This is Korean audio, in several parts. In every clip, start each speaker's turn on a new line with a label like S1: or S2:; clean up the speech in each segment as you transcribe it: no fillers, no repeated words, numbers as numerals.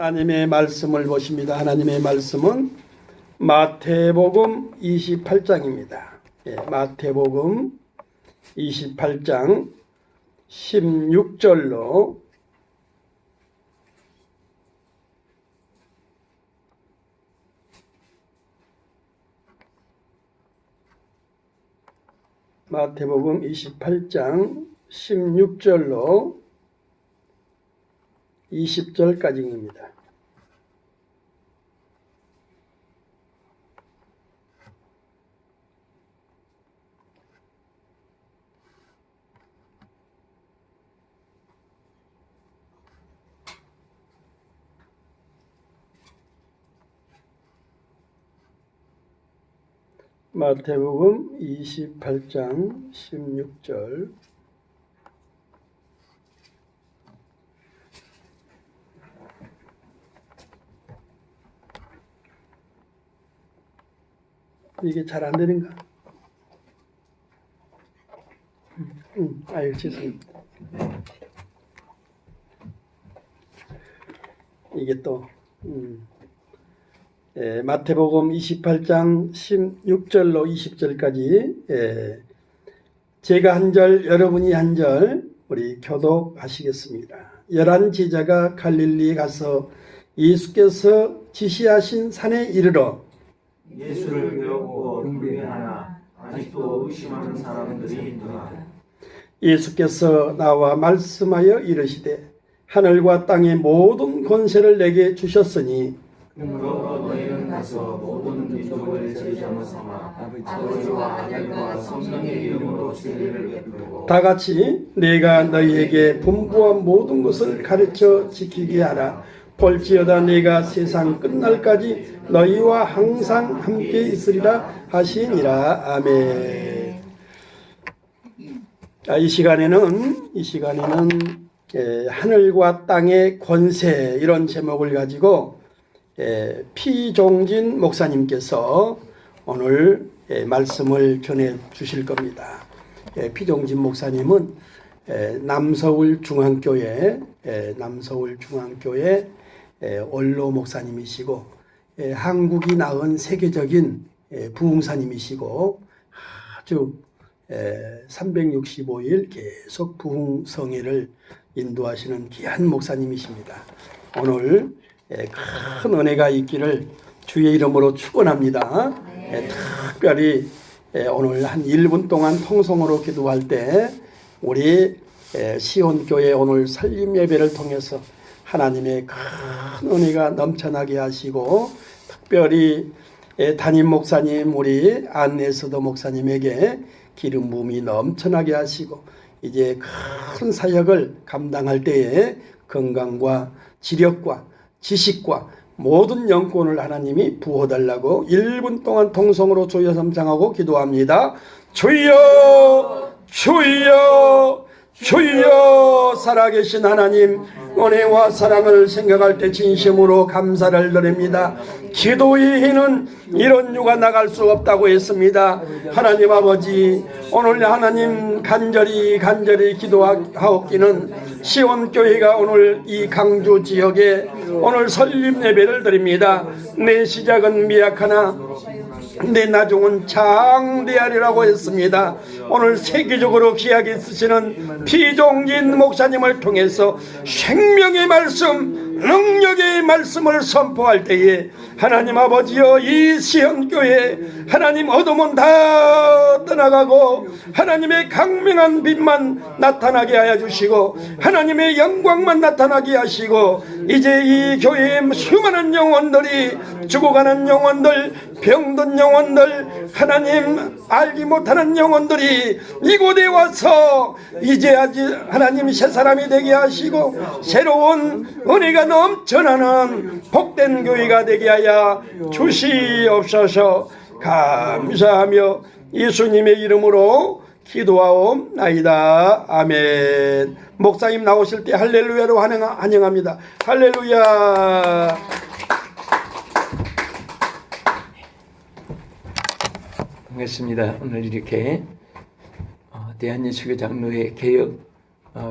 S1: 하나님의 말씀을 보십니다. 하나님의 말씀은 마태복음 28장입니다. 마태복음 28장 16절로 마태복음 28장 16절로 20절까지입니다. 마태복음 28장 16절 이게 잘 안 되는가? 아유, 죄송합니다. 이게 또 마태복음 28장 16절로 20절까지 제가 한 절, 여러분이 한 절 우리 교독하시겠습니다. 11 제자가 갈릴리에 가서 예수께서 지시하신 산에 이르러
S2: 예수를 배웠고 경배하나 아직도 의심하는 사람들이 있더라.
S1: 예수께서 나와 말씀하여 이르시되 하늘과 땅의 모든 권세를 내게 주셨으니
S2: 그러므로 너희는 가서 모든 민족을 제자로 삼아 아버지와 아들과 성령의 이름으로 세례를 베풀고
S1: 다 같이 내가 너희에게 분부한 모든 것을 가르쳐 지키게 하라. 볼지어다 내가 세상 끝날까지 너희와 항상 함께 있으리라 하시니라. 아멘. 이 시간에는 하늘과 땅의 권세 이런 제목을 가지고 피종진 목사님께서 오늘 말씀을 전해 주실 겁니다. 피종진 목사님은 남서울 중앙교회 원로 목사님이시고 한국이 낳은 세계적인 부흥사님이시고 아주 365일 계속 부흥성회를 인도하시는 귀한 목사님이십니다. 오늘 큰 은혜가 있기를 주의 이름으로 축원합니다. 특별히 오늘 한 1분 동안 통성으로 기도할 때 우리 시온교회 오늘 설립 예배를 통해서 하나님의 큰 은혜가 넘쳐나게 하시고 특별히 담임 목사님 우리 안내서도 목사님에게 기름 부음이 넘쳐나게 하시고 이제 큰 사역을 감당할 때에 건강과 지력과 지식과 모든 영권을 하나님이 부어달라고 1분 동안 통성으로 주여 삼창하고 기도합니다. 주여 주여 주여. 살아계신 하나님 은혜와 사랑을 생각할 때 진심으로 감사를 드립니다. 기도의 힘은 이런 유가 나갈 수 없다고 했습니다. 하나님 아버지 오늘 하나님 간절히 기도하옵기는 시온교회가 오늘 이 강주 지역에 오늘 설립 예배를 드립니다. 내 시작은 미약하나 내 나중은 장대하리라고 했습니다. 오늘 세계적으로 귀하게 쓰시는 피종진 목사님을 통해서 생명의 말씀, 능력의 말씀을 선포할 때에 하나님 아버지여 이 시온교회 하나님 어둠은 다 떠나가고 하나님의 강명한 빛만 나타나게 하여 주시고 하나님의 영광만 나타나게 하시고 이제 이 교회에 수많은 영혼들이 죽어가는 영혼들, 병든 영혼들, 하나님 알지 못하는 영혼들이 이곳에 와서 이제 하나님 새 사람이 되게 하시고 새로운 은혜가 넘쳐나는 복된 교회가 되게 하여 주시옵소서. 감사하며 예수님의 이름으로 기도하옵나이다. 아멘. 목사님 나오실 때 할렐루야로 환영합니다. 할렐루야.
S3: 반갑습니다. 오늘 이렇게 대한예수교 장로회 개혁,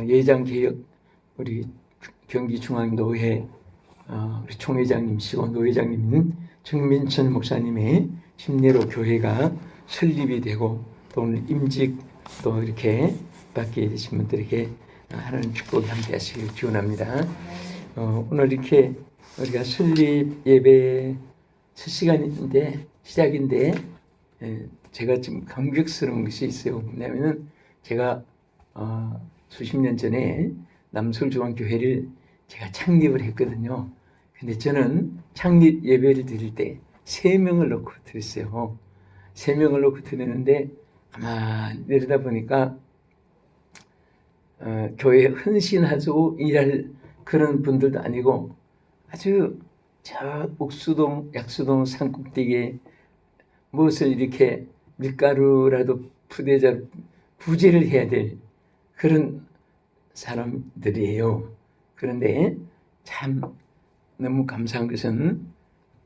S3: 예장 개혁, 우리 경기중앙노회 우리 총회장님이시고 노회장님인 정민천 목사님의 심례로 교회가 설립이 되고 또 오늘 임직 또 이렇게 받게 되신 분들에게 하나님 축복이 함께 하시길 기원합니다. 오늘 이렇게 우리가 설립 예배 첫 시간인데 시작인데 제가 좀 감격스러운 것이 있어요. 왜냐하면 제가 수십 년 전에 남서울중앙교회를 제가 창립을 했거든요. 근데 저는 창립 예배를 드릴 때 3명을 놓고 드렸어요. 3명을 놓고 드렸는데 가만히 내려다 보니까 교회에 헌신하고 일할 그런 분들도 아니고 아주 저 옥수동 약수동 산꼭대기에 무엇을 이렇게 밀가루라도 부대자 부재를 해야 될 그런 사람들이에요. 그런데 참 너무 감사한 것은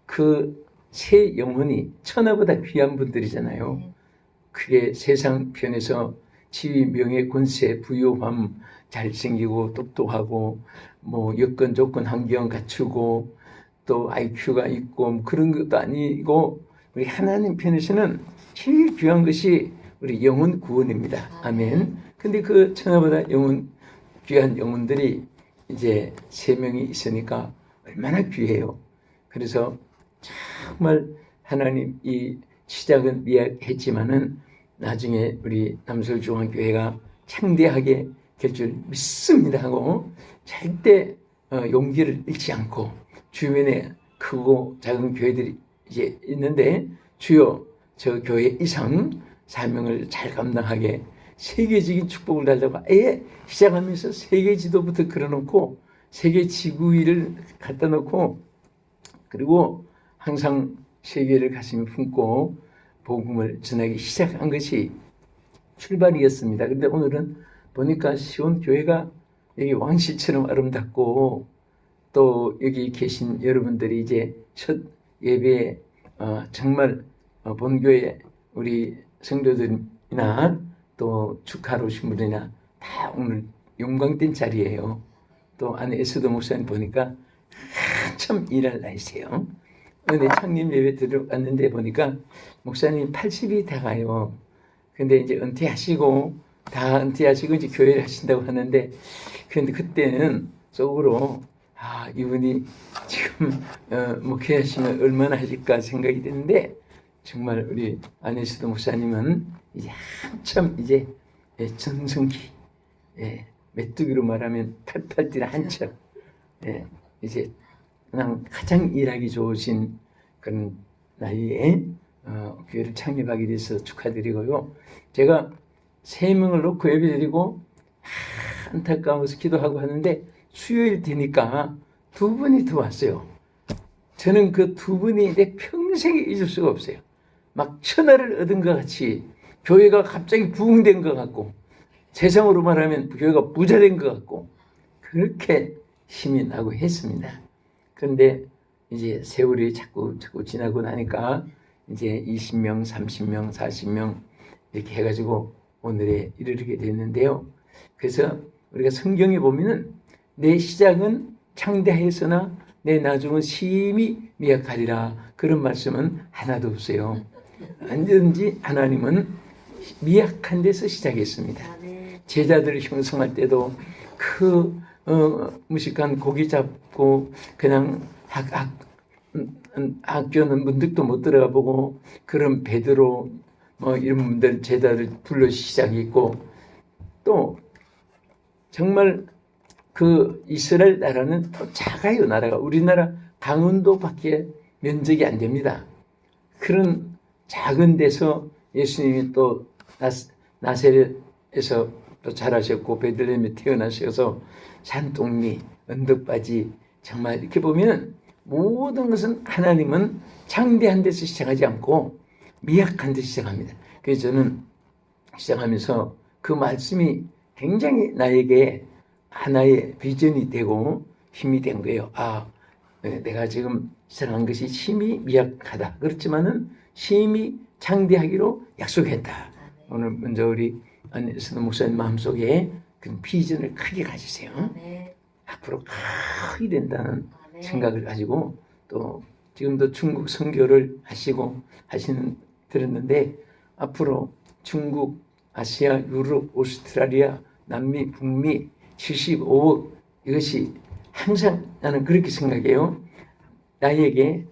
S3: 그 세 영혼이 천하보다 귀한 분들이잖아요. 그게 세상 편에서 지위, 명예, 권세, 부유함, 잘생기고 똑똑하고 뭐 여건 조건 환경 갖추고 또 IQ가 있고 그런 것도 아니고 우리 하나님 편에서는 제일 귀한 것이 우리 영혼 구원입니다. 아멘. 근데 그 천하보다 귀한 영혼들이 이제 3명이 있으니까 얼마나 귀해요. 그래서 정말 하나님 이 시작은 미약했지만은 나중에 우리 남서울중앙교회가 창대하게 될 줄 믿습니다 하고 절대 용기를 잃지 않고 주변에 크고 작은 교회들이 이제 있는데 주여 저 교회 이상 사명을 잘 감당하게 세계적인 축복을 달라고 아예 시작하면서 세계 지도부터 그려놓고 세계 지구위를 갖다 놓고 그리고 항상 세계를 가슴에 품고 복음을 전하기 시작한 것이 출발이었습니다. 그런데 오늘은 보니까 시온 교회가 여기 왕실처럼 아름답고 또 여기 계신 여러분들이 이제 첫 예배에 정말 본교회 우리 성도들이나 또 축하로 오신 분이나 다 오늘 영광된 자리예요. 또 안에 에스더 목사님 보니까 한참 일할 나이세요. 근데 창립 예배 들어갔는데 보니까 목사님 80이 다 가요. 근데 이제 은퇴하시고 다 은퇴하시고 이제 교회를 하신다고 하는데 그런데 그때는 속으로 이분이 지금 목회하시면 얼마나 하실까 생각이 드는데 정말 우리 안에서도 목사님은 이제 한참 이제 전성기 메뚜기로 말하면 팔팔 뛰는 한참 이제 그냥 가장 일하기 좋으신 그런 나이에 교회를 창립하게 돼서 축하드리고요. 제가 3명을 놓고 예배드리고 안타까워서 기도하고 하는데 수요일 되니까 2분이 더 왔어요. 저는 그 2분이 내 평생에 잊을 수가 없어요. 막 천하를 얻은 것 같이 교회가 갑자기 부흥된 것 같고 세상으로 말하면 교회가 부자된 것 같고 그렇게 힘이 나고 했습니다. 그런데 이제 세월이 자꾸 지나고 나니까 이제 20명, 30명, 40명 이렇게 해가지고 오늘에 이르게 됐는데요. 그래서 우리가 성경에 보면은 내 시작은 창대하였으나 내 나중은 심히 미약하리라 그런 말씀은 하나도 없어요. 언제든지 하나님은 미약한 데서 시작했습니다. 제자들을 형성할 때도 그 무식한 고기 잡고 그냥 학교는 문득도 못 들어가 보고 그런 베드로 이런 분들 제자들 불러 시작했고 또 정말 그 이스라엘 나라는 또 작아요. 나라가 우리나라 강원도밖에 면적이 안 됩니다. 그런 작은 데서 예수님이 또 나세렛에서 또 자라셨고 베들레헴에 태어나셔서 산동리 언덕바지 정말 이렇게 보면 모든 것은 하나님은 창대한 데서 시작하지 않고 미약한 데서 시작합니다. 그래서 저는 시작하면서 그 말씀이 굉장히 나에게 하나의 비전이 되고 힘이 된 거예요. 내가 지금 시작한 것이 심히 미약하다. 그렇지만은 심히 창대하기로 약속했다. 오늘 먼저 우리 안에서도 목사님 마음속에 그런 비전을 크게 가지세요. 앞으로 크게 된다는 생각을 가지고 또 지금도 중국 선교를 하시는 들었는데 앞으로 중국, 아시아, 유럽, 오스트라리아, 남미, 북미 75억 이것이 항상 나는 그렇게 생각해요. 나에게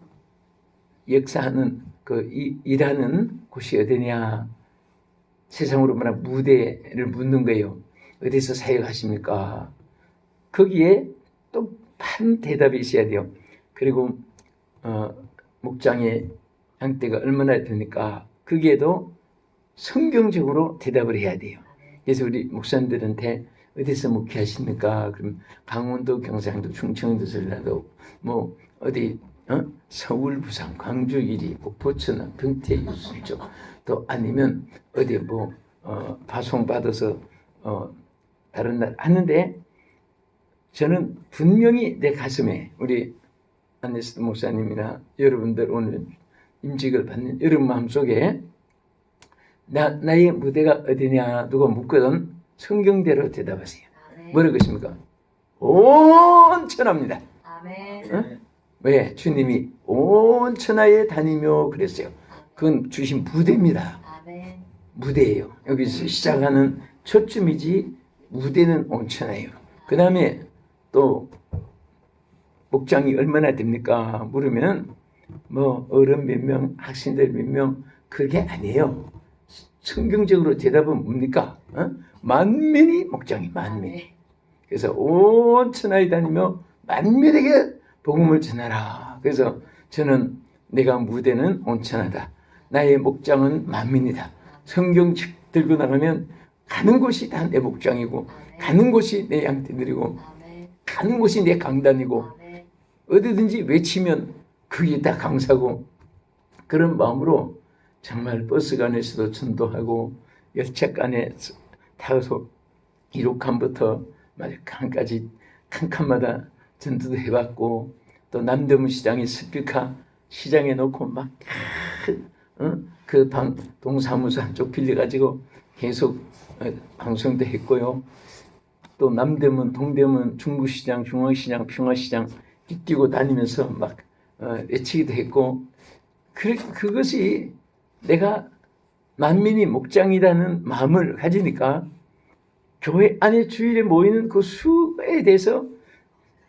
S3: 역사하는 일하는 곳이 어디냐? 세상으로 말하면 무대를 묻는 거예요. 어디서 사역하십니까? 거기에 똑바른 대답이 있어야 돼요. 그리고 목장의 양떼가 얼마나 됩니까? 거기에도 성경적으로 대답을 해야 돼요. 그래서 우리 목사님들한테 어디서 목회하십니까? 그럼 강원도, 경상도, 충청도, 전라도, 뭐 어디 서울, 부산, 광주, 이리, 목포, 천안, 평택, 유순족, 또 아니면 어디 파송 받아서 다른 날 하는데 저는 분명히 내 가슴에 우리 안네스트 목사님이나 여러분들 오늘 임직을 받는 여러분 마음속에 나의 무대가 어디냐 누가 묻거든 성경대로 대답하세요. 뭐라고 했습니까? 온 천하입니다.
S4: 아멘.
S3: 왜? 주님이 온 천하에 다니며 그랬어요. 그건 주신 무대입니다.
S4: 아멘.
S3: 무대예요. 여기서 시작하는 초점이지 무대는 온 천하예요. 그 다음에 또 목장이 얼마나 됩니까? 물으면 뭐 어른 몇 명, 학생들 몇 명 그게 아니에요. 성경적으로 대답은 뭡니까? 만민이 목장이 만민. 그래서 온 천하에 다니며 만민에게 복음을 전하라. 그래서 저는 내가 무대는 온 천하다. 나의 목장은 만민이다. 성경 들고 나가면 가는 곳이 다 내 목장이고 가는 곳이 내 양떼들이고 가는 곳이 내 강단이고 어디든지 외치면 그게 다 강사고 그런 마음으로 정말 버스간에서도 전도하고 열차간에 타서 1호칸부터 칸까지 칸칸마다 전도도 해봤고 또 남대문 시장에 스피커 시장에 놓고 막 그 동사무소 한쪽 빌려가지고 계속 방송도 했고요. 또 남대문, 동대문, 중구시장, 중앙시장, 평화시장 뛰고 다니면서 막 외치기도 했고 그것이 내가 만민이 목장이라는 마음을 가지니까 교회 안에 주일에 모이는 그 수에 대해서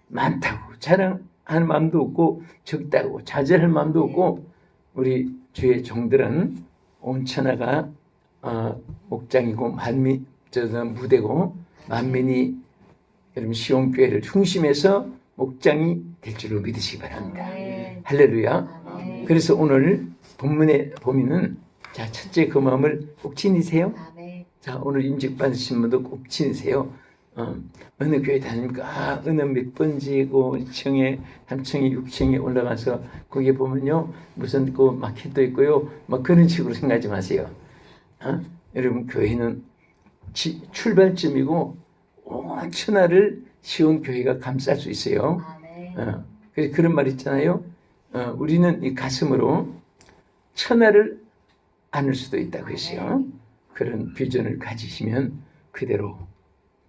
S3: 많다고 자랑하는 마음도 없고 적다고 자제할 마음도 없고 우리 주의 종들은 온 천하가 목장이고 무대고 만민이 여러분 시온교회를 중심해서 목장이 될 줄로 믿으시기 바랍니다. 할렐루야. 그래서 오늘 본문에 보면은 자 첫째 그 마음을 꼭 지니세요. 자 오늘 임직 받으신 분도 꼭 지니세요. 어느 교회 다닙니까? 어느 몇 번지고 2층에 3층에 6층에 올라가서 거기에 보면요 무슨 그 마켓도 있고요 막 그런 식으로 생각하지 마세요. 여러분 교회는 출발점이고 온 천하를 시온 교회가 감쌀 수 있어요. 그래서 그런 말 있잖아요. 우리는 이 가슴으로 천하를 안을 수도 있다고 했어요. 그런 비전을 가지시면 그대로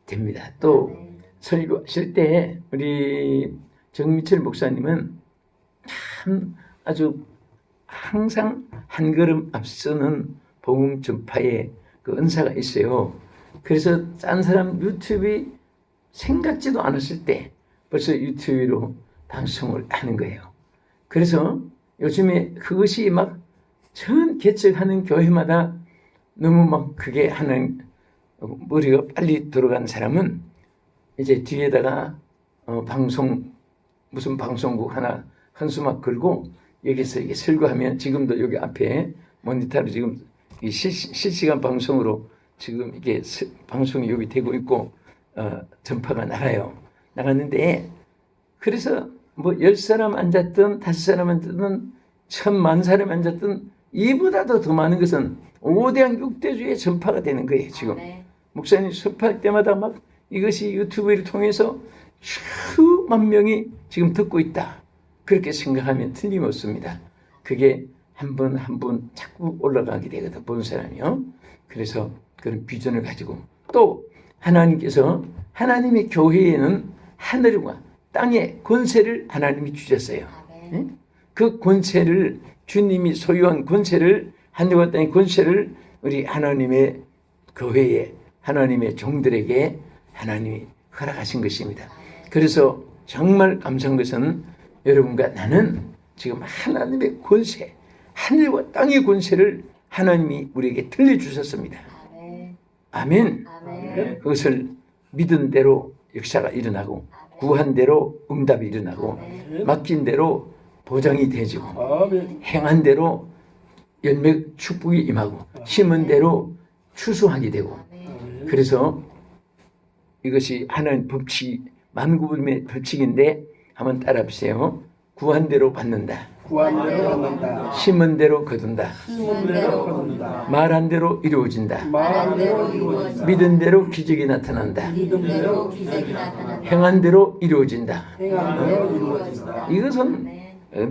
S3: 됩니다. 또 설교하실 때 우리 정미철 목사님은 참 아주 항상 한 걸음 앞서는 복음 전파에 그 은사가 있어요. 그래서 딴 사람 유튜브 생각지도 않았을 때 벌써 유튜브로 방송을 하는 거예요. 그래서 요즘에 그것이 막 전 개척하는 교회마다 너무 막 그게 하는 머리가 빨리 들어간 사람은 이제 뒤에다가 무슨 방송국 하나 한수막 걸고 여기서 이게 설교하면 지금도 여기 앞에 모니터로 지금 실시간 방송으로 지금 이게 방송이 여기 되고 있고 전파가 나갔는데 그래서 뭐 10사람 앉았든 5사람 앉았든 10,000,000사람 앉았든 이보다도 더 많은 것은 5대양 6대주의 전파가 되는 거예요. 지금 목사님 수업할 때마다 막 이것이 유튜브를 통해서 수만 명이 지금 듣고 있다. 그렇게 생각하면 틀림없습니다. 그게 한 번 한 번 자꾸 올라가게 되거든 본 사람이요. 그래서 그런 비전을 가지고 또 하나님께서 하나님의 교회에는 하늘과 땅의 권세를 하나님이 주셨어요. 예? 그 권세를 주님이 소유한 권세를 하늘과 땅의 권세를 우리 하나님의 교회에 하나님의 종들에게 하나님이 허락하신 것입니다. 그래서 정말 감사한 것은 여러분과 나는 지금 하나님의 권세, 하늘과 땅의 권세를 하나님이 우리에게 들려주셨습니다. 아멘. 그것을 믿은 대로 역사가 일어나고 구한 대로 응답이 일어나고 맡긴 대로 보장이 되지고
S1: 아멘.
S3: 행한 대로 열매 축복이 임하고 심은 대로 추수하게 되고 그래서 이것이 하나님 법칙 만구불명의 법칙인데 한번 따라 보세요. 구한 대로 받는다.
S1: 구한 대로 받는다.
S3: 심은 대로 거둔다.
S1: 심은 대로 거둔다.
S3: 말한 대로 이루어진다.
S1: 말한 대로 이루어진다.
S3: 믿은 대로 기적이 나타난다.
S1: 믿은 대로 기적이 나타난다.
S3: 행한 대로 이루어진다.
S1: 행한 대로 이루어진다.
S3: 이것은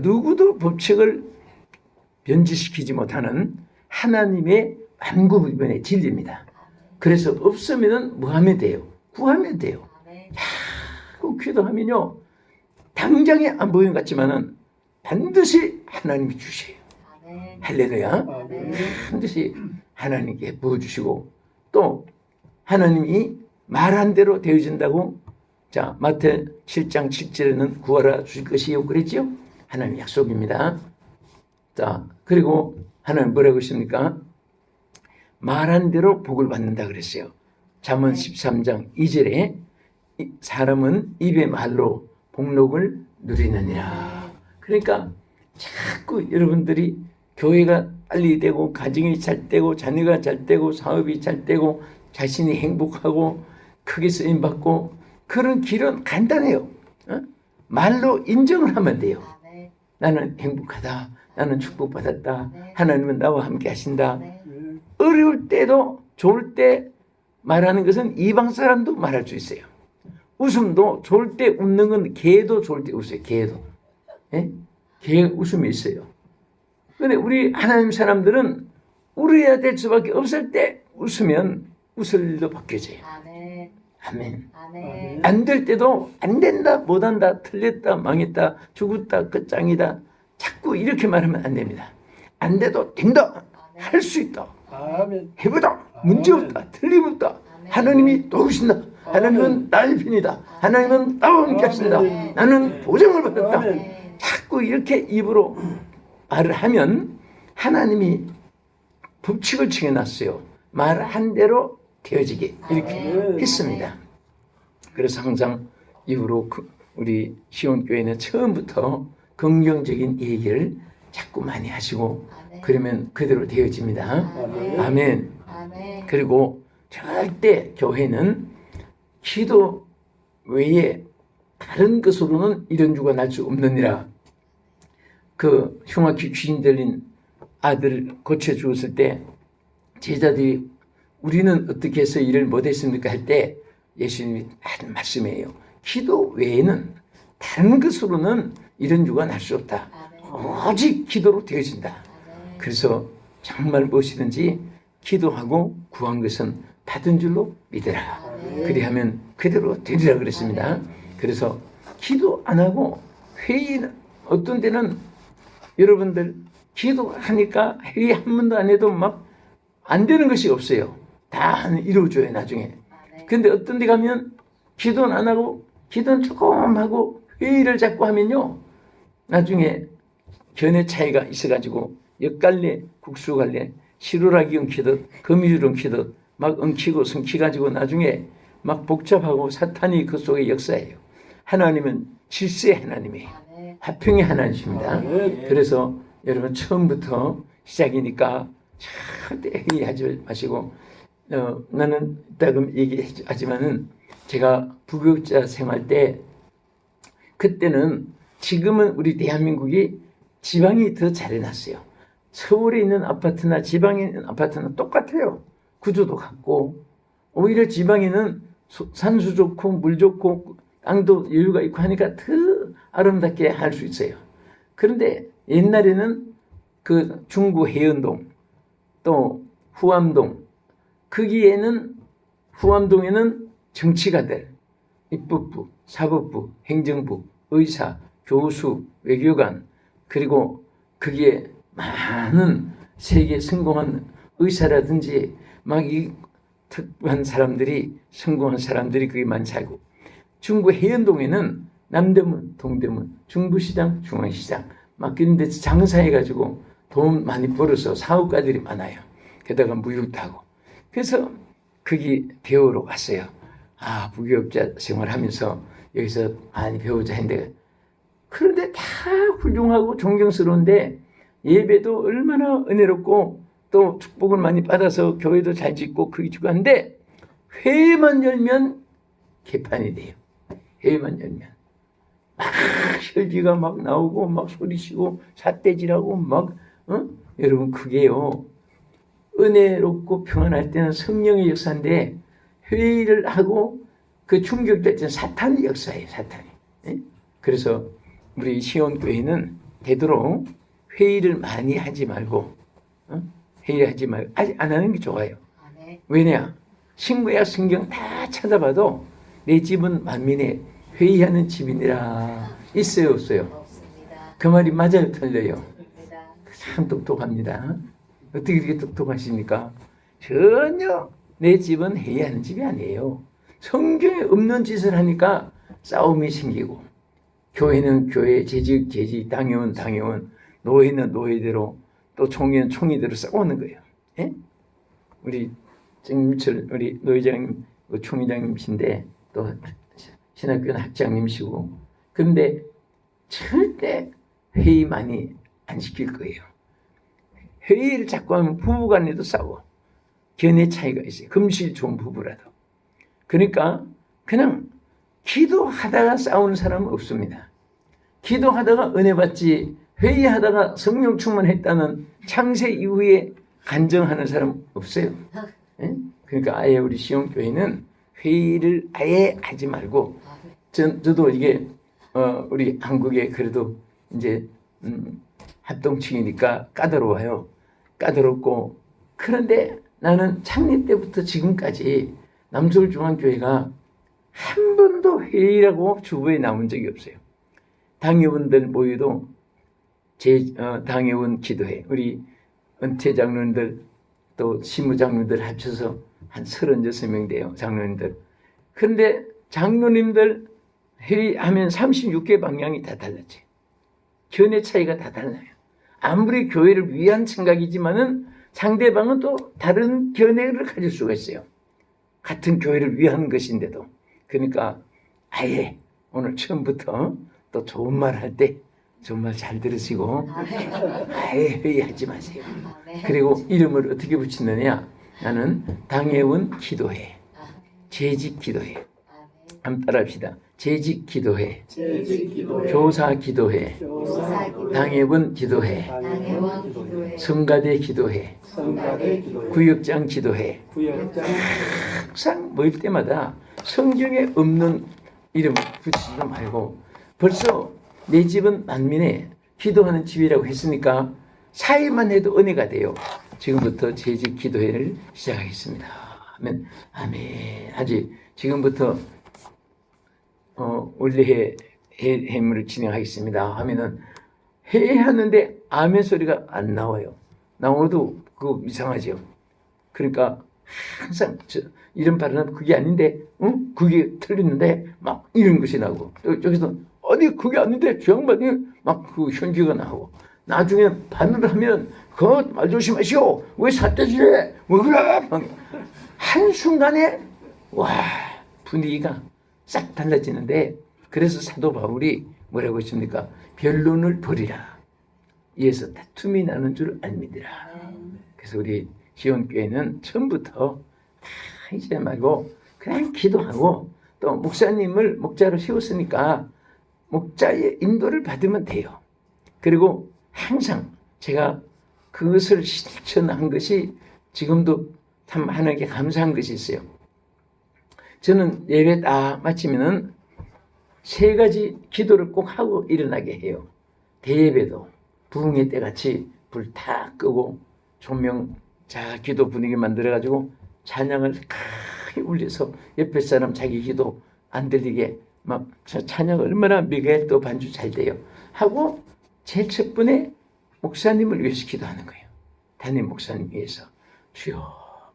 S3: 누구도 법칙을 변질시키지 못하는 하나님의 만구불변의 진리입니다. 그래서 없으면 뭐 하면 돼요? 구하면 돼요. 자꾸 기도하면요 당장에 안 보이는 것 같지만은 반드시 하나님이 주세요. 할렐루야. 반드시 하나님께 부어주시고 또 하나님이 말한 대로 되어진다고 자 마태 7장 7절에는 구하라 주실 것이요 그랬지요? 하나님 약속입니다. 자 그리고 하나님 뭐라고 했습니까? 말한 대로 복을 받는다 그랬어요. 잠언 13장 2절에 사람은 입의 말로 복록을 누리느니라. 그러니까 자꾸 여러분들이 교회가 빨리 되고 가정이 잘 되고 자녀가 잘 되고 사업이 잘 되고 자신이 행복하고 크게 쓰임받고 그런 길은 간단해요. 말로 인정을 하면 돼요. 나는 행복하다. 나는 축복받았다. 하나님은 나와 함께 하신다. 어려울 때도 좋을 때 말하는 것은 이방 사람도 말할 수 있어요. 웃음도 좋을 때 웃는 건 개도 좋을 때 웃어요. 개도. 예? 개 웃음이 있어요. 그런데 우리 하나님 사람들은 울어야 될 수밖에 없을 때 웃으면 웃을 일도 바뀌어져요. 아멘. 안 될 때도 안 된다, 못한다, 틀렸다, 망했다, 죽었다, 끝장이다. 자꾸 이렇게 말하면 안 됩니다. 안 돼도 된다. 할 수 있다.
S1: 아멘.
S3: 해보다. 문제없다. 틀림없다. 하나님이 도우신다. 하나님은 나의 편이다. 하나님은 나와 함께 하신다. 나는 보장을 받았다. 자꾸 이렇게 입으로 말을 하면 하나님이 법칙을 정해놨어요. 말한 대로 되어지게 이렇게 했습니다. 그래서 항상 이후로 우리 시온교회는 처음부터 긍정적인 얘기를 자꾸 많이 하시고 그러면 그대로 되어집니다. 아멘. 그리고 절대 교회는 기도 외에 다른 것으로는 이런 주가 날 수 없느니라. 그 흉악히 귀신 들린 아들을 고쳐주었을 때 제자들이 우리는 어떻게 해서 일을 못했습니까? 할 때 예수님이 하는 말씀이에요. 기도 외에는 다른 것으로는 이런 주가 날 수 없다. 오직 기도로 되어진다. 그래서 정말 무엇이든지 기도하고 구한 것은 받은 줄로 믿으라. 그리하면 그대로 되리라 그랬습니다. 그래서 기도 안 하고 회의는 어떤 때는 여러분들 기도하니까 회의 한 번도 안 해도 막 안 되는 것이 없어요. 다 이루어져요 나중에. 근데 어떤 데 가면 기도는 안 하고 기도는 조금 하고 회의를 자꾸 하면요 나중에 견해 차이가 있어가지고 엿갈래 국수갈래 시루라기 엉키듯 거미줄 엉키듯 막 엉키고 성키가지고 나중에 막 복잡하고 사탄이 그 속에 역사해요. 하나님은 질서의 하나님이에요. 화평의 하나님입니다. 그래서 여러분 처음부터 시작이니까 절대 회의하지 마시고 나는 이따금 얘기하지만은 제가 부교육자 생활 때 그때는 지금은 우리 대한민국이 지방이 더 잘해놨어요. 서울에 있는 아파트나 지방에 있는 아파트는 똑같아요. 구조도 같고 오히려 지방에는 산수 좋고 물 좋고 땅도 여유가 있고 하니까 더 아름답게 할 수 있어요. 그런데 옛날에는 그 중구 해연동 또 후암동 거기에는 후암동에는 정치가들 입법부 사법부, 행정부, 의사, 교수, 외교관, 그리고 거기에 많은 세계 성공한 의사라든지 막 이 특별한 사람들이, 성공한 사람들이 거기 많이 살고, 중부 해연동에는 남대문, 동대문, 중부시장, 중앙시장 막 그런 데서 장사해가지고 돈 많이 벌어서 사업가들이 많아요. 게다가 무역도 하고. 그래서 거기 배우러 갔어요. 무교육자 생활하면서 여기서 많이 배우자 했는데, 그런데 다 훌륭하고 존경스러운데 예배도 얼마나 은혜롭고 또 축복을 많이 받아서 교회도 잘 짓고 그게 주고한데, 회의만 열면 개판이 돼요. 회의만 열면 막 혈기가 막 나오고 막 소리치고 삿대질하고 막 여러분, 그게요, 은혜롭고 평안할 때는 성령의 역사인데, 회의를 하고 그 충격될 때는 사탄의 역사예요. 사탄이. 그래서 우리 시온교회는 되도록 회의를 많이 하지 말고, 회의하지 말고, 아직 안 하는 게 좋아요. 왜냐? 신구약 성경 다 찾아봐도 내 집은 만민의 회의하는 집이니라. 있어요, 없어요?
S4: 없습니다.
S3: 그 말이 맞아요, 틀려요?
S4: 없습니다.
S3: 참 똑똑합니다. 어떻게 이렇게 똑똑하십니까? 전혀 내 집은 회의하는 집이 아니에요. 성경에 없는 짓을 하니까 싸움이 생기고, 교회는 교회, 재직, 당회원, 노예는 노예대로, 또 총회는 총회대로 싸우는 거예요. 예? 우리 정유철 우리 노회장님, 총회장님이신데 또 신학교 학장님이시고, 그런데 절대 회의 많이 안 시킬 거예요. 회의를 자꾸 하면 부부간에도 싸워. 견해 차이가 있어요. 금실 좋은 부부라도. 그러니까 그냥 기도하다가 싸우는 사람은 없습니다. 기도하다가 은혜 받지, 회의하다가 성령 충만했다는 창세 이후에 간증하는 사람 없어요. 예? 그러니까 아예 우리 시온교회는 회의를 아예 하지 말고, 저도 이게 우리 한국에 그래도 이제 합동층이니까 까다로워요. 까다롭고, 그런데 나는 창립 때부터 지금까지 남서울중앙교회가 한 번도 회의라고 주부에 나온 적이 없어요. 당회원들 모여도 당회원 기도회, 우리 은퇴 장로님들 또 시무 장로님들 합쳐서 한 36명 돼요, 장로님들. 그런데 장로님들 회의하면 36개 방향이 다 달라져요. 견해 차이가 다 달라요. 아무리 교회를 위한 생각이지만은 상대방은 또 다른 견해를 가질 수가 있어요. 같은 교회를 위한 것인데도. 그러니까 아예 오늘 처음부터 또 좋은 말 할 때 정말 잘 들으시고 아예 회의하지 마세요. 그리고 이름을 어떻게 붙이느냐? 나는 당회원 기도회, 재직 기도회. 한번 따라합시다. 재직 기도회, 교사 기도회, 당회원 기도회, 성가대 기도회, 구역장 기도회. 항상 모일 때마다 성경에 없는 이름을 붙이지 말고, 벌써 내 집은 만민의 기도하는 집이라고 했으니까 사회만 해도 은혜가 돼요. 지금부터 재직 기도회를 시작하겠습니다. 아멘. 아멘. 아직 지금부터 원래 회의를 진행하겠습니다 하면은 회의하는데 아멘 소리가 안 나와요. 나와도 그거 이상하죠. 그러니까 항상 이런 발언은 그게 아닌데, 그게 틀리는데 막 이런 것이 나오고, 여기서 아니 그게 아닌데 저 양반이 막 그 현기가 나오고, 나중에 반을 하면 그 말 조심하시오. 왜 삿대질해? 왜 그래? 한순간에 와, 분위기가 싹 달라지는데, 그래서 사도 바울이 뭐라고 했습니까? 변론을 버리라. 이에서 다툼이 나는 줄 알미니라. 그래서 우리 시온교회는 처음부터 다 하지 말고 그냥 기도하고, 또 목사님을 목자로 세웠으니까 목자의 인도를 받으면 돼요. 그리고 항상 제가 그것을 실천한 것이 지금도 참 하나님께 감사한 것이 있어요. 저는 예배 다 마치면은 3가지 기도를 꼭 하고 일어나게 해요. 대예배도 부흥회 때 같이 불 다 끄고 조명, 기도 분위기 만들어가지고 찬양을 크게 울려서 옆에 사람 자기 기도 안 들리게 막 찬양 얼마나 미가엘 또 반주 잘 돼요 하고 제일 첫 번에 목사님을 위해서 기도하는 거예요. 담임 목사님 위해서 주여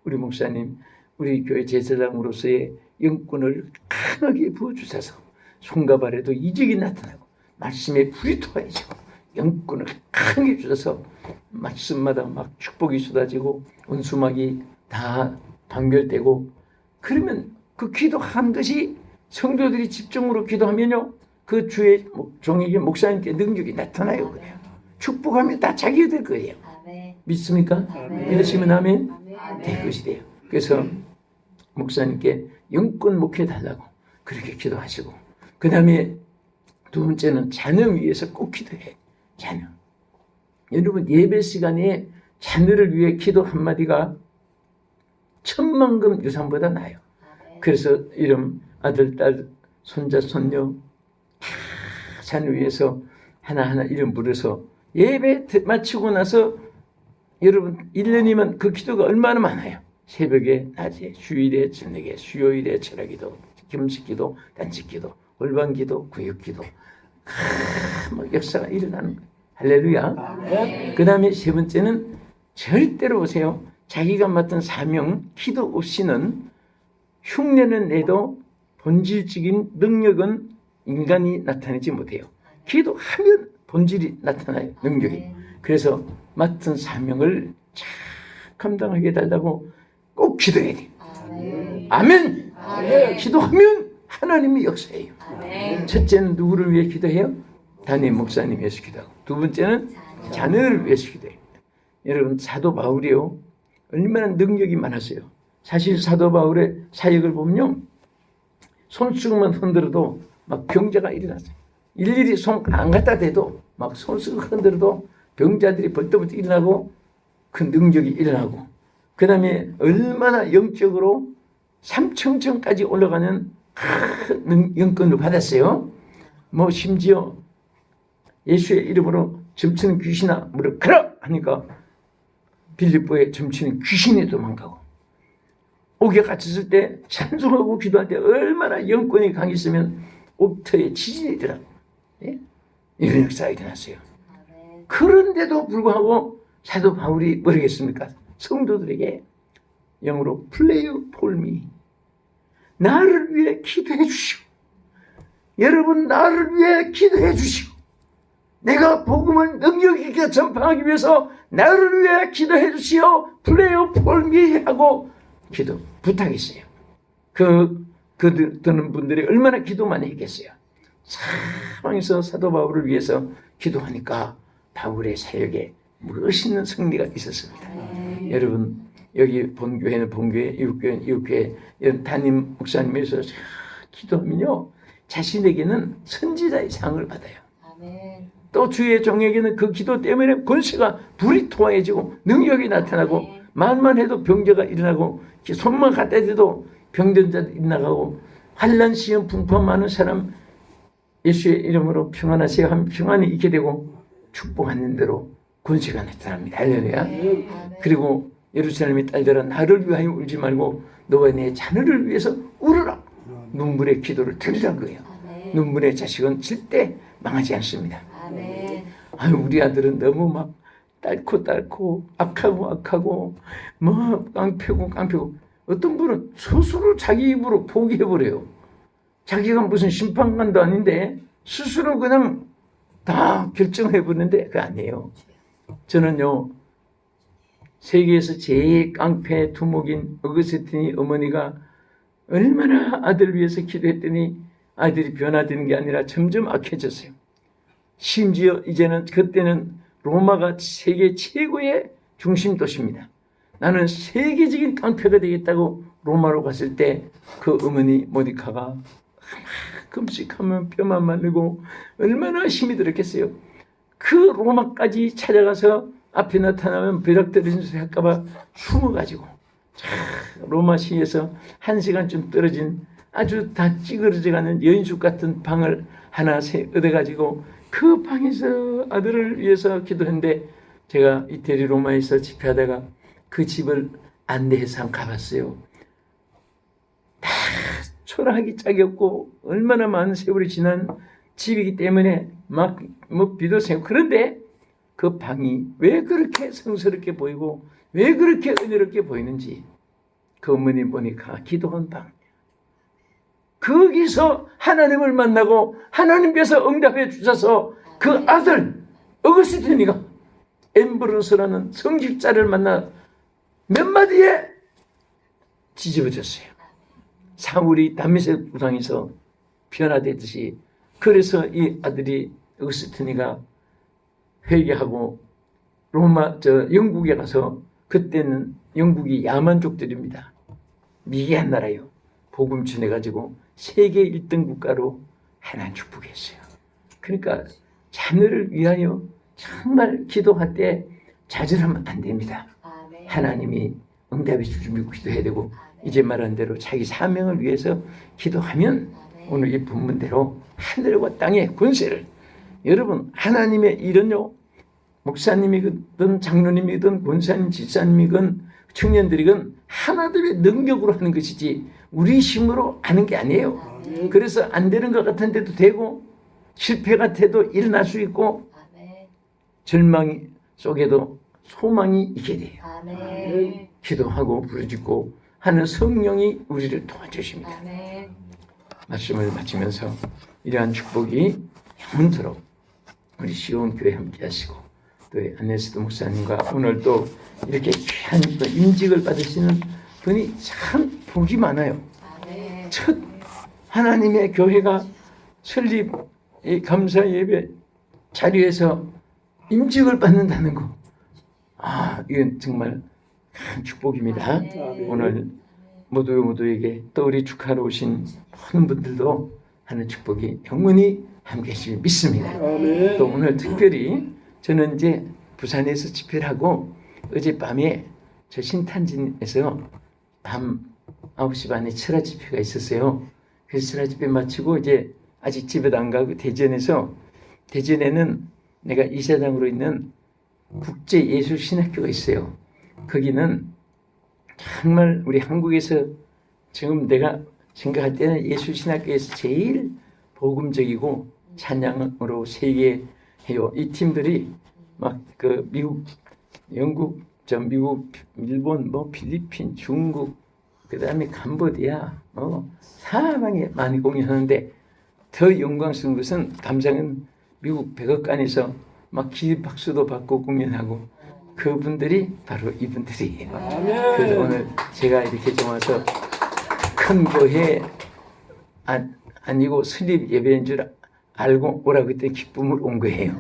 S3: 우리 목사님 우리 교회 제사장으로서의 영권을 강하게 부어주셔서 손과 발에도 이적이 나타나고 말씀에 불이 토해지고 영권을 강하게 주셔서 말씀마다 막 축복이 쏟아지고 원수막이 다 방멸되고 그러면 그 기도한 것이 성도들이 집중으로 기도하면요 그 주의 종에게 목사님께 능력이 나타나요. 그래요. 축복하면 다 자기가 될 거예요. 믿습니까? 믿으시면 아멘. 될 것이 돼요. 그래서 목사님께 영권 목회 달라고 그렇게 기도하시고 그 다음에 두 번째는 자녀 위해서 꼭 기도해. 자녀. 여러분 예배 시간에 자녀를 위해 기도 한마디가 천만금 유산보다 나아요. 그래서 이름 아들, 딸, 손자, 손녀 다 자녀 위해서 하나하나 이름 부르서 예배 마치고 나서 여러분 1년이면 그 기도가 얼마나 많아요. 새벽에, 낮에, 주일에, 저녁에, 수요일에 철학기도, 금식기도, 단식기도, 올방기도, 구역기도 막 역사가 일어나는 거예요. 할렐루야. 그 다음에 세 번째는 절대로 보세요. 자기가 맡은 사명, 기도 없이는 흉내는 내도 본질적인 능력은 인간이 나타내지 못해요. 기도하면 본질이 나타나요. 능력이. 그래서 맡은 사명을 잘 감당하게 해달라고 꼭 기도해야 돼요. 아멘. 기도하면 하나님이 역사해요. 첫째는 누구를 위해 기도해요? 담임 목사님 위해서 기도하고 두 번째는 자녀를 위해서 기도해요. 여러분 사도 바울이요 얼마나 능력이 많았어요. 사실 사도 바울의 사역을 보면요 손수건만 흔들어도 막 병자가 일어났어요. 일일이 손 안 갖다 대도 막 손수건 흔들어도 병자들이 벌떡벌떡 일어나고 그 능력이 일어나고 그 다음에 얼마나 영적으로 삼층층까지 올라가는 큰 영권을 받았어요. 뭐 심지어 예수의 이름으로 점치는 귀신아 물어가라 하니까 빌립보에 점치는 귀신이 도망가고 옥에 갇혔을 때 찬송하고 기도할 때 얼마나 영권이 강했으면 옥터에 지진이 일어나고 예? 이런 역사가 일어났어요. 그런데도 불구하고 사도 바울이 뭐라겠습니까? 성도들에게 영어로 Pray for me 나를 위해 기도해 주시오. 여러분 나를 위해 기도해 주시오. 내가 복음을 능력 있게 전파하기 위해서 나를 위해 기도해 주시오. Pray for me 하고 기도 부탁했어요. 듣는 분들이 얼마나 기도 많이 했겠어요. 사방에서 사도 바울을 위해서 기도하니까 바울의 사역에 멋있는 승리가 있었습니다. 여러분 여기 본교회는 본교회, 이웃교회는 이웃교회 담임 목사님에서 기도하면요 자신에게는 선지자의 상을 받아요. 또 주의 종에게는 그 기도 때문에 권세가 불이 토해지고 능력이 나타나고 말만 해도 병자가 일어나고 손만 갖다 대도 병든 자들이 나가고 환난 시험 풍파 많은 사람 예수의 이름으로 평안하세요 하면 평안이 있게 되고 축복하는 대로 권세가 나타납니다. 할렐루야. 그리고 예루살렘의 딸들아 나를 위하여 울지 말고 너와 내 자녀를 위해서 울으라. 눈물의 기도를 드리라는 거예요. 눈물의 자식은 절대 망하지 않습니다. 아유 우리 아들은 너무 막 딸코 악하고 뭐 깡패고 어떤 분은 스스로 자기 입으로 포기해버려요. 자기가 무슨 심판관도 아닌데 스스로 그냥 다 결정해버리는데 그거 아니에요. 저는요 세계에서 제일 깡패 두목인 어거스틴이 어머니가 얼마나 아들 위해서 기도했더니 아들이 변화되는 게 아니라 점점 악해졌어요. 심지어 이제는 그때는 로마가 세계 최고의 중심 도시입니다. 나는 세계적인 깡패가 되겠다고 로마로 갔을 때 그 어머니 모니카가 금식하면 뼈만 말리고 얼마나 힘이 들었겠어요. 그 로마까지 찾아가서 앞에 나타나면 벼락 떨어진 소리 할까봐 숨어가지고 로마시에서 1시간쯤 떨어진 아주 다 찌그러져가는 연숙 같은 방을 하나 얻어가지고 그 방에서 아들을 위해서 기도했는데 제가 이태리 로마에서 집회하다가 그 집을 안내해서 가봤어요. 다 초라하기 짝이 없고 얼마나 많은 세월이 지난 집이기 때문에 막 뭐 비도 새고 그런데 그 방이 왜 그렇게 성스럽게 보이고 왜 그렇게 은혜롭게 보이는지 그 어머니 보니까 기도한 방. 거기서 하나님을 만나고 하나님께서 응답해 주셔서 그 아들 어거스티니가 엠브로스라는 성직자를 만나 몇 마디에 뒤집어졌어요. 사울이 다메섹 우상에서 변화되듯이. 그래서 이 아들이 어거스티니가 회개하고 영국에 가서, 그때는 영국이 야만족들입니다. 미개한 나라요. 복음 전해가지고 세계 1등 국가로 하나님 축복했어요. 그러니까 자녀를 위하여 정말 기도할 때 좌절하면 안 됩니다. 하나님이 응답해 주시면 기도해야 되고, 이제 말한 대로 자기 사명을 위해서 기도하면 오늘 이 본문대로 하늘과 땅의 권세를, 여러분 하나님의 일은요, 목사님이든 장로님이든 권사님, 집사님이든 청년들이든 하나님의 능력으로 하는 것이지 우리 힘으로 하는 게 아니에요. 그래서 안 되는 것 같은데도 되고, 실패 같아도 일어날 수 있고, 절망 속에도 소망이 있게 돼요. 기도하고 부르짖고 하는 성령이 우리를 도와주십니다. 말씀을 마치면서 이러한 축복이 영원토록 우리 시온 교회 함께 하시고, 또 안네스도 목사님과 오늘 또 이렇게 귀한 임직을 받으시는 분이 참 복이 많아요. 첫 하나님의 교회가 설립 감사 예배 자리에서 임직을 받는다는 거, 이건 정말 큰 축복입니다. 오늘 모두에게 또 우리 축하로 오신 모든 분들도 하는 축복이 영원히 함께 하시길 믿습니다. 또 오늘 특별히 저는 이제 부산에서 집회를 하고, 어젯밤에 저 신탄진에서 밤 9시 반에 철야 집회가 있었어요. 그래서 철야 집회 마치고 이제 아직 집에도 안 가고 대전에는 내가 이사장으로 있는 국제예술신학교가 있어요. 거기는 정말 우리 한국에서 지금 내가 생각할 때는 예술신학교에서 제일 복음적이고 찬양으로 세계해요. 이 팀들이 막 그 미국, 영국, 미국, 일본, 필리핀, 중국, 그 다음에 캄보디아, 사방에 많이 공연하는데, 더 영광스러운 것은 감상은 미국 백악관에서 막 기립박수도 받고 공연하고, 그분들이 바로 이분들이에요. 그래서 오늘 제가 이렇게 좀 와서 큰 교회 아니고 설립 예배인 줄 알고 오라고 했더니 기쁨을 온 거예요.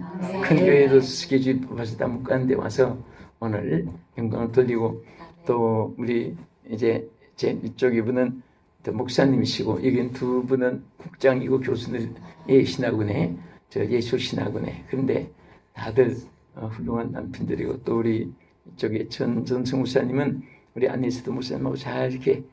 S3: 큰 교회도 스케줄 뽑아서 다 못 가는데 와서 오늘 영광을 돌리고, 또 우리 이제 제 이쪽 이분은 또 목사님이시고, 여긴 두 분은 국장이고 교수들의 신학원에, 저 예술신학원에. 그런데 다들 훌륭한 남편들이고, 또 우리 이쪽에 전성 목사님은 우리 안니스도 목사님하고 잘 이렇게